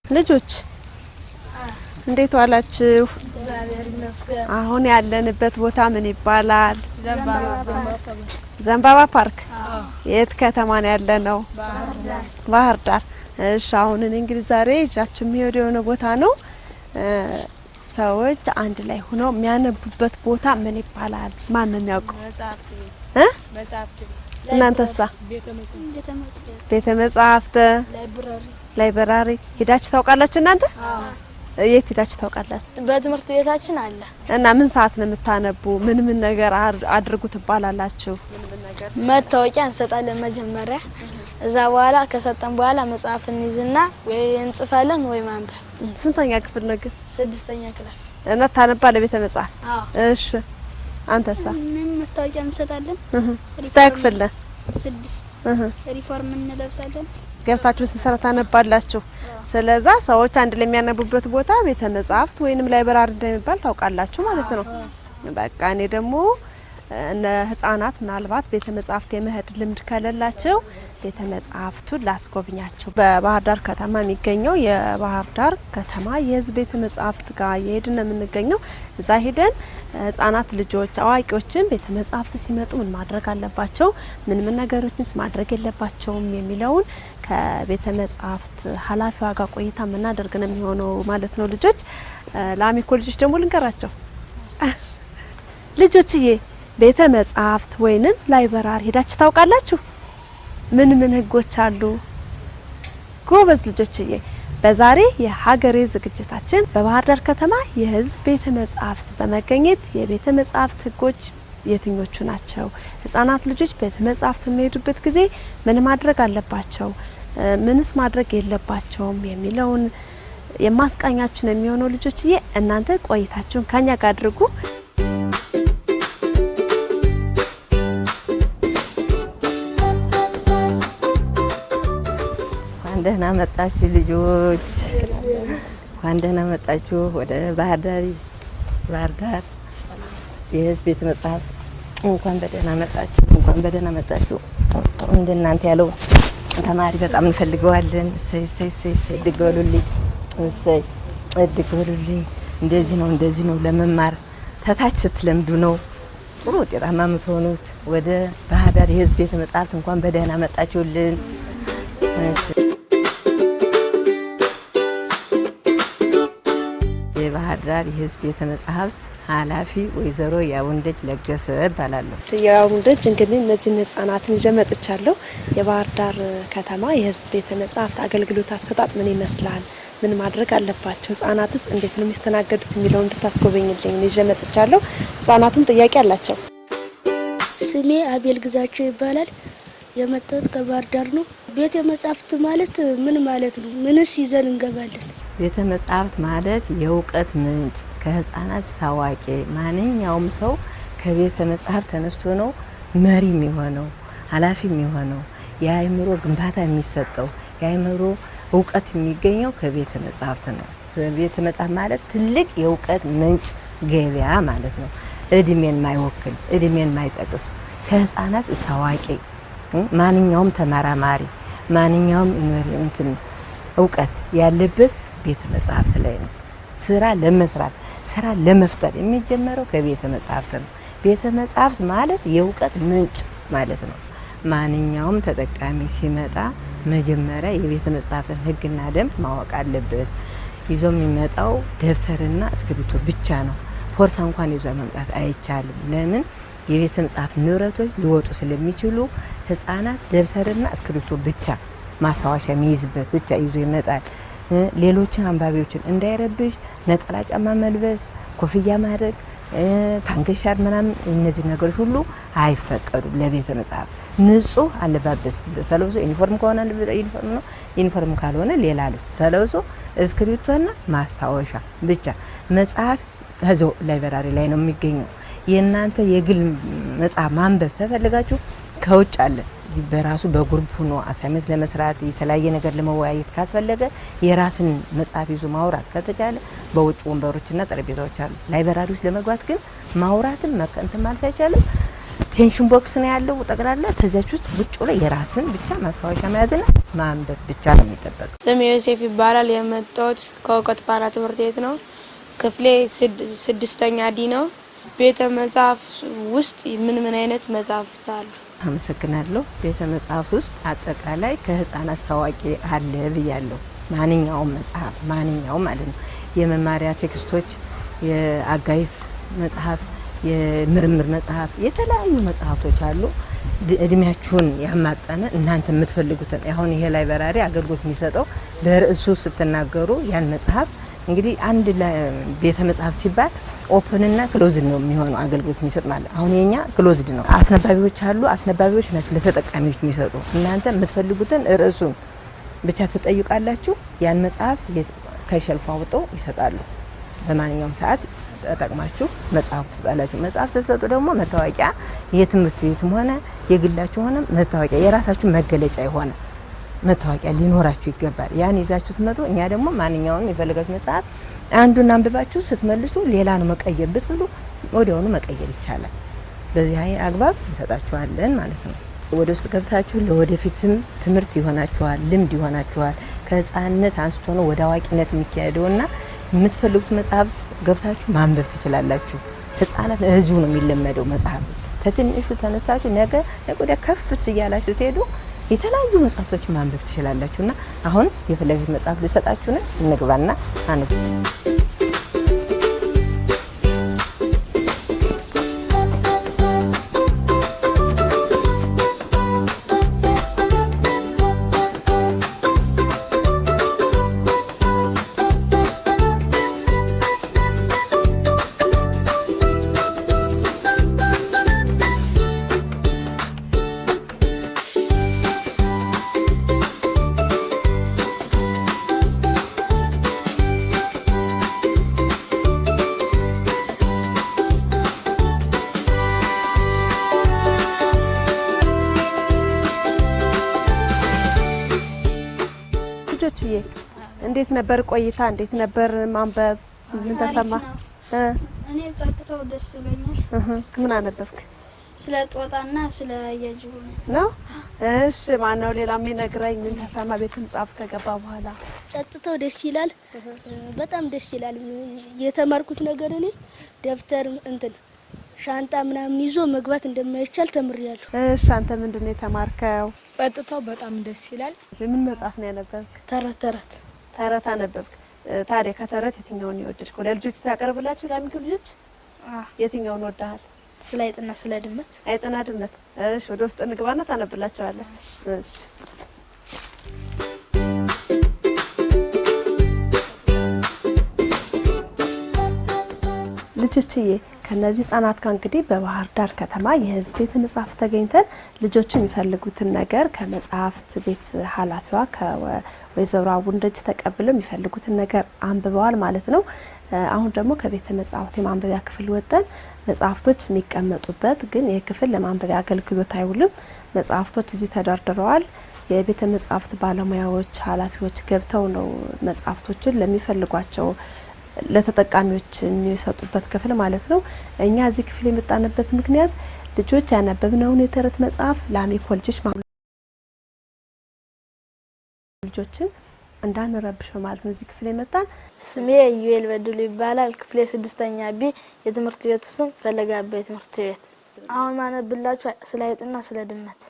ልጆች እንዴት ዋላችሁ? አሁን ያለንበት ቦታ ምን ይባላል? ዘንባባ ፓርክ። የት ከተማ ነው ያለነው? ባህር ዳር። እሺ አሁን እንግዲህ ዛሬ እጃችን የሚሄድ የሆነ ቦታ ነው። ሰዎች አንድ ላይ ሆነው የሚያነቡበት ቦታ ምን ይባላል? ማን ነው የሚያውቀው? እናንተሳ? ቤተ መጻሕፍት፣ ላይብራሪ ሄዳችሁ ታውቃላችሁ እናንተ? የት ሄዳችሁ ታውቃላችሁ? በትምህርት ቤታችን አለ። እና ምን ሰዓት ነው የምታነቡ? ምን ነገር አድርጉ ትባላላችሁ? መታወቂያ እንሰጣለን መጀመሪያ። እዛ በኋላ ከሰጠን በኋላ መጽሐፍ እንይዝና ወይ እንጽፋለን ወይ ማንበብ። ስንተኛ ክፍል ነው ግን? 6ኛ ክላስ። እና ታነባለህ ቤተ መጻሕፍት? እሺ አንተሳ? ምን መታወቂያ እንሰጣለን። ስንተኛ ክፍል ነህ? 6 ሪፎርም እንለብሳለን። ገብታችሁ ስንሰራ ታነባላችሁ። ስለዛ ሰዎች አንድ ላይ የሚያነቡበት ቦታ ቤተ መጻሕፍት ወይንም ላይብራሪ እንደሚባል ታውቃላችሁ ማለት ነው። በቃ እኔ ደግሞ እነ ህፃናት ምናልባት ቤተ መጻሕፍት የመሄድ ልምድ ከሌላቸው ቤተ መጻሕፍቱን ላስጎብኛችሁ። በባህር ዳር ከተማ የሚገኘው የባህር ዳር ከተማ የህዝብ ቤተ መጻሕፍት ጋር የሄድን የምንገኘው። እዛ ሄደን ህፃናት ልጆች አዋቂዎችን ቤተ መጻሕፍት ሲመጡ ምን ማድረግ አለባቸው፣ ምን ነገሮችንስ ማድረግ የለባቸውም የሚለውን ከቤተ መጻሕፍት ኃላፊዋ ጋር ቆይታ የምናደርግ ነው የሚሆነው ማለት ነው። ልጆች ለአሚኮ ልጆች ደግሞ ልንገራቸው። ልጆችዬ ቤተ መጻሕፍት ወይንም ላይብራሪ ሄዳችሁ ታውቃላችሁ? ምን ህጎች አሉ? ጎበዝ ልጆችዬ። በዛሬ የሀገሬ ዝግጅታችን በባህር ዳር ከተማ የህዝብ ቤተ መጻሕፍት በመገኘት የቤተ መጻሕፍት ህጎች የትኞቹ ናቸው፣ ህፃናት ልጆች ቤተ መጻሕፍት በሚሄዱበት ጊዜ ምን ማድረግ አለባቸው፣ ምንስ ማድረግ የለባቸውም የሚለውን የማስቃኛችሁ ነው የሚሆነው። ልጆችዬ እናንተ ቆይታችሁን ከኛ ጋር አድርጉ። ደህና መጣችሁ ልጆች፣ እንኳን ደህና መጣችሁ ወደ ባህር ዳር የህዝብ ቤተ መጻሕፍት። እንኳን በደህና መጣችሁ፣ እንኳን በደህና መጣችሁ። እንደናንተ ያለው ተማሪ በጣም እንፈልገዋለን። እሰይ ድገሉልኝ፣ እሰይ ድገሉልኝ። እንደዚህ ነው ለመማር ተታች ስትለምዱ ነው ጥሩ ውጤታማ የምትሆኑት። ወደ ባህር ዳር የህዝብ ቤተ መጻሕፍት እንኳን በደህና መጣችሁልን። የባህር ዳር የህዝብ ቤተ መጻሕፍት ኃላፊ ወይዘሮ ያውንደጅ ለገሰ እባላለሁ። ያውንደጅ እንግዲህ እነዚህን ህጻናትን ይዤ መጥቻለሁ። የባህር ዳር ከተማ የህዝብ ቤተ መጻሕፍት አገልግሎት አሰጣጥ ምን ይመስላል፣ ምን ማድረግ አለባቸው፣ ህጻናትስ እንዴት ነው የሚስተናገዱት የሚለውን እንድታስጎበኝልኝ ይዤ መጥቻለሁ። ህጻናቱም ጥያቄ አላቸው። ስሜ አቤል ግዛቸው ይባላል። የመጣሁት ከባህር ዳር ነው። ቤተ መጻሕፍት ማለት ምን ማለት ነው? ምንስ ይዘን እንገባለን? ቤተ መጻሕፍት ማለት የእውቀት ምንጭ፣ ከህፃናት እስከ አዋቂ ማንኛውም ሰው ከቤተ መጻሕፍት ተነስቶ ነው መሪ የሚሆነው፣ ኃላፊ የሚሆነው፣ የአእምሮ ግንባታ የሚሰጠው፣ የአእምሮ እውቀት የሚገኘው ከቤተ መጻሕፍት ነው። ቤተ መጻሕፍት ማለት ትልቅ የእውቀት ምንጭ ገበያ ማለት ነው። እድሜን ማይወክል፣ እድሜን ማይጠቅስ፣ ከህፃናት እስከ አዋቂ ማንኛውም ተመራማሪ፣ ማንኛውም እውቀት ያለበት ቤተ መጻሕፍት ላይ ነው። ስራ ለመስራት፣ ስራ ለመፍጠር የሚጀመረው ከቤተ መጻሕፍት ነው። ቤተ መጻሕፍት ማለት የእውቀት ምንጭ ማለት ነው። ማንኛውም ተጠቃሚ ሲመጣ መጀመሪያ የቤተ መጻሕፍትን ህግና ደንብ ማወቅ አለበት። ይዞ የሚመጣው ደብተርና እስክሪብቶ ብቻ ነው። ፖርሳ እንኳን ይዞ መምጣት አይቻልም። ለምን? የቤተ መጻሕፍት ንብረቶች ሊወጡ ስለሚችሉ ህፃናት ደብተርና እስክሪብቶ ብቻ ማስታወሻ የሚይዝበት ብቻ ይዞ ይመጣል። ሌሎችን አንባቢዎችን እንዳይረብሽ ነጠላ ጫማ መልበስ፣ ኮፍያ ማድረግ፣ ታንገሻር ምናምን እነዚህ ነገሮች ሁሉ አይፈቀዱም ለቤተ መጻሕፍት። ንጹህ አለባበስ ተለብሶ ዩኒፎርም ከሆነ ዩኒፎርም ነው፣ ዩኒፎርም ካልሆነ ሌላ ልብስ ተለብሶ እስክሪብቶና ማስታወሻ ብቻ። መጽሐፍ ከዚያው ላይብራሪ ላይ ነው የሚገኘው። የእናንተ የግል መጽሐፍ ማንበብ ተፈልጋችሁ ከውጭ አለ በራሱ በግሩፕ ሆኖ አሳይመንት ለመስራት የተለያየ ነገር ለመወያየት ካስፈለገ የራስን መጽሐፍ ይዞ ማውራት ከተቻለ በውጭ ወንበሮችና ጠረጴዛዎች አሉ። ላይብራሪ ውስጥ ለመግባት ግን ማውራትን መከንተን ማለት አይቻልም። ቴንሽን ቦክስ ነው ያለው ጠቅላላ ተዛች ውስጥ ቁጭ ብሎ የራስን ብቻ ማስታወሻ መያዝና ማንበብ ብቻ ነው የሚጠበቀው። ስሜ ዮሴፍ ይባላል። የመጣሁት ከእውቀት ፋራ ትምህርት ቤት ነው። ክፍሌ 6ኛ ዲ ነው። ቤተ መጽሐፍ ውስጥ ምን አይነት መጽሐፍት አሉ? አመሰግናለሁ። ቤተ መጽሐፍ ውስጥ አጠቃላይ ከህፃናት ታዋቂ አለ ብያለሁ። ማንኛውም መጽሐፍ ማንኛውም ማለት ነው። የመማሪያ ቴክስቶች፣ የአጋይፍ መጽሐፍ፣ የምርምር መጽሐፍ፣ የተለያዩ መጽሐፍቶች አሉ። እድሜያችሁን ያማጠነ እናንተ የምትፈልጉትን አሁን ይሄ ላይብራሪ አገልግሎት የሚሰጠው በርዕሱ ስትናገሩ ያን መጽሐፍ እንግዲህ አንድ ቤተ መጽሐፍ ሲባል ኦፕንና ክሎዝድ ነው የሚሆነው አገልግሎት የሚሰጥ ማለት። አሁን የኛ ክሎዝድ ነው። አስነባቢዎች አሉ። አስነባቢዎች ናቸው ለተጠቃሚዎች የሚሰጡ። እናንተ የምትፈልጉትን ርዕሱን ብቻ ትጠይቃላችሁ። ያን መጽሐፍ ከሸልፍ አውጥተው ይሰጣሉ። በማንኛውም ሰዓት ተጠቅማችሁ መጽሐፍ ትሰጣላችሁ። መጽሐፍ ስትሰጡ ደግሞ መታወቂያ የትምህርት ቤቱም ሆነ የግላችሁ ሆነ መታወቂያ የራሳችሁ መገለጫ የሆነ መታወቂያ ሊኖራችሁ ይገባል። ያን ይዛችሁ ትመጡ። እኛ ደግሞ ማንኛውንም የፈለጋችሁ መጽሐፍ አንዱን አንብባችሁ ስትመልሱ ሌላ ነው መቀየር ብትሉ ወዲያውኑ መቀየር ይቻላል። በዚህ አግባብ እንሰጣችኋለን ማለት ነው። ወደ ውስጥ ገብታችሁ ለወደፊትም ትምህርት ይሆናችኋል፣ ልምድ ይሆናችኋል። ከህፃንነት አንስቶ ነው ወደ አዋቂነት የሚካሄደውና የምትፈልጉት መጽሐፍ ገብታችሁ ማንበብ ትችላላችሁ። ህፃናት እዚሁ ነው የሚለመደው መጽሐፍ። ከትንሹ ተነስታችሁ ነገ ወደ ከፍት እያላችሁ ትሄዱ የተለያዩ መጽሐፍቶች ማንበብ ትችላላችሁና አሁን የፈለጋችሁት መጽሐፍ ልሰጣችሁ ነው። እንግባና አንቡ። ልጆችዬ እንዴት ነበር ቆይታ? እንዴት ነበር ማንበብ? ምን ተሰማ? እኔ ጸጥታው ደስ ብሎኛል። ምን አነበብክ? ስለ ጦጣና ስለ አያጅቡ ነው። እሺ ማነው ሌላ የሚነግረኝ? ምን ተሰማ ቤተ መጽሐፍ ከገባ በኋላ? ጸጥታው ደስ ይላል፣ በጣም ደስ ይላል። የተማርኩት ነገር እኔ ደብተር ሻንጣ ምናምን ይዞ መግባት እንደማይቻል ተምሬያለሁ። እሺ አንተ ምንድነው የተማርከው? ጸጥታው በጣም ደስ ይላል። ምን መጽሐፍ ነው ያነበብክ? ተረት አነበብክ። ታዲያ ከተረት የትኛውን ይወደድከው? ለልጆች ታቀርብላችሁ ለአንተ ልጆች የትኛውን ወደሃል? ስለ አይጥና ስለ ድመት። አይጥና ድመት። እሺ ወደ ውስጥ እንግባና ታነብላችኋለህ። እሺ ልጆችዬ ከነዚህ ህጻናት ጋር እንግዲህ በባህር ዳር ከተማ የህዝብ ቤተ መጽሐፍት ተገኝተን ልጆቹ የሚፈልጉትን ነገር ከመጽሐፍት ቤት ኃላፊዋ ከወይዘሮ አቡንደጅ ተቀብለው የሚፈልጉትን ነገር አንብበዋል ማለት ነው። አሁን ደግሞ ከቤተ መጽሐፍት የማንበቢያ ክፍል ወጠን መጽሐፍቶች የሚቀመጡበት ግን የክፍል ለማንበቢያ አገልግሎት አይውልም። መጽሐፍቶች እዚህ ተደርድረዋል። የቤተ መጽሐፍት ባለሙያዎች ኃላፊዎች ገብተው ነው መጽሐፍቶችን ለሚፈልጓቸው ለተጠቃሚዎች የሚሰጡበት ክፍል ማለት ነው። እኛ እዚህ ክፍል የመጣንበት ምክንያት ልጆች ያነበብነውን የተረት መጽሐፍ ለአሚኮ ልጆችን እንዳንረብሽ ማለት ነው እዚህ ክፍል የመጣን። ስሜ ዩኤል በድሉ ይባላል። ክፍሌ 6ኛ ቢ የትምህርት ቤቱ ስም ፈለጋባ የትምህርት ቤት። አሁን ማነብላችሁ ስለ አይጥና ስለ ድመት።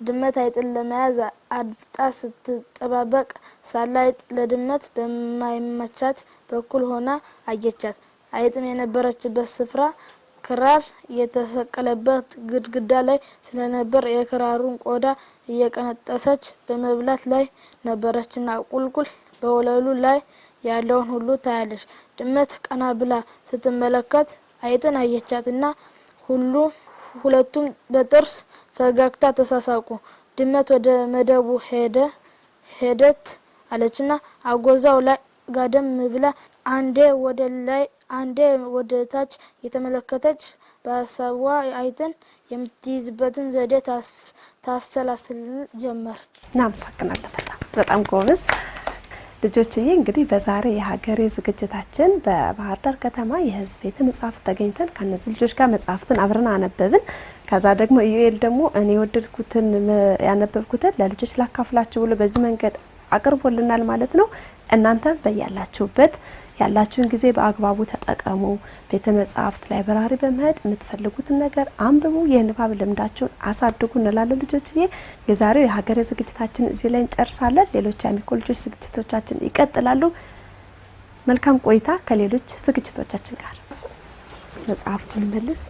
ድመት አይጥን ለመያዝ አድፍጣ ስትጠባበቅ ሳለ አይጥ ለድመት በማይመቻት በኩል ሆና አየቻት። አይጥም የነበረችበት ስፍራ ክራር የተሰቀለበት ግድግዳ ላይ ስለነበር የክራሩን ቆዳ እየቀነጠሰች በመብላት ላይ ነበረችና ቁልቁል በወለሉ ላይ ያለውን ሁሉ ታያለች። ድመት ቀና ብላ ስትመለከት አይጥን አየቻትና ሁለቱም በጥርስ ፈገግታ ተሳሳቁ። ድመት ወደ መደቡ ሄደት አለችና አጎዛው ላይ ጋደም ብላ አንዴ ወደ ላይ አንዴ ወደ ታች የተመለከተች በሀሳቧ አይጥን የምትይዝበትን ዘዴ ታሰላስል ጀመር። እናመሰግናለን። በጣም ጎበዝ ልጆችዬ። እንግዲህ በዛሬ የሀገሬ ዝግጅታችን በባህር ዳር ከተማ የህዝብ ቤተ መጽሐፍት ተገኝተን ከነዚህ ልጆች ጋር መጽሐፍትን አብረን አነበብን። ከዛ ደግሞ ኢዩኤል ደግሞ እኔ ወደድኩትን ያነበብኩትን ለልጆች ላካፍላችሁ ብሎ በዚህ መንገድ አቅርቦልናል ማለት ነው። እናንተ በያላችሁበት ያላችሁን ጊዜ በአግባቡ ተጠቀሙ። ቤተ መጻሕፍት ላይብራሪ በመሄድ የምትፈልጉትን ነገር አንብቡ። የንባብ ልምዳችሁን አሳድጉ እንላለን ልጆችዬ። የዛሬው የሀገሬ ዝግጅታችን እዚህ ላይ እንጨርሳለን። ሌሎች የአሚኮ ልጆች ዝግጅቶቻችን ይቀጥላሉ። መልካም ቆይታ ከሌሎች ዝግጅቶቻችን ጋር። መጽሐፍቱን መልስ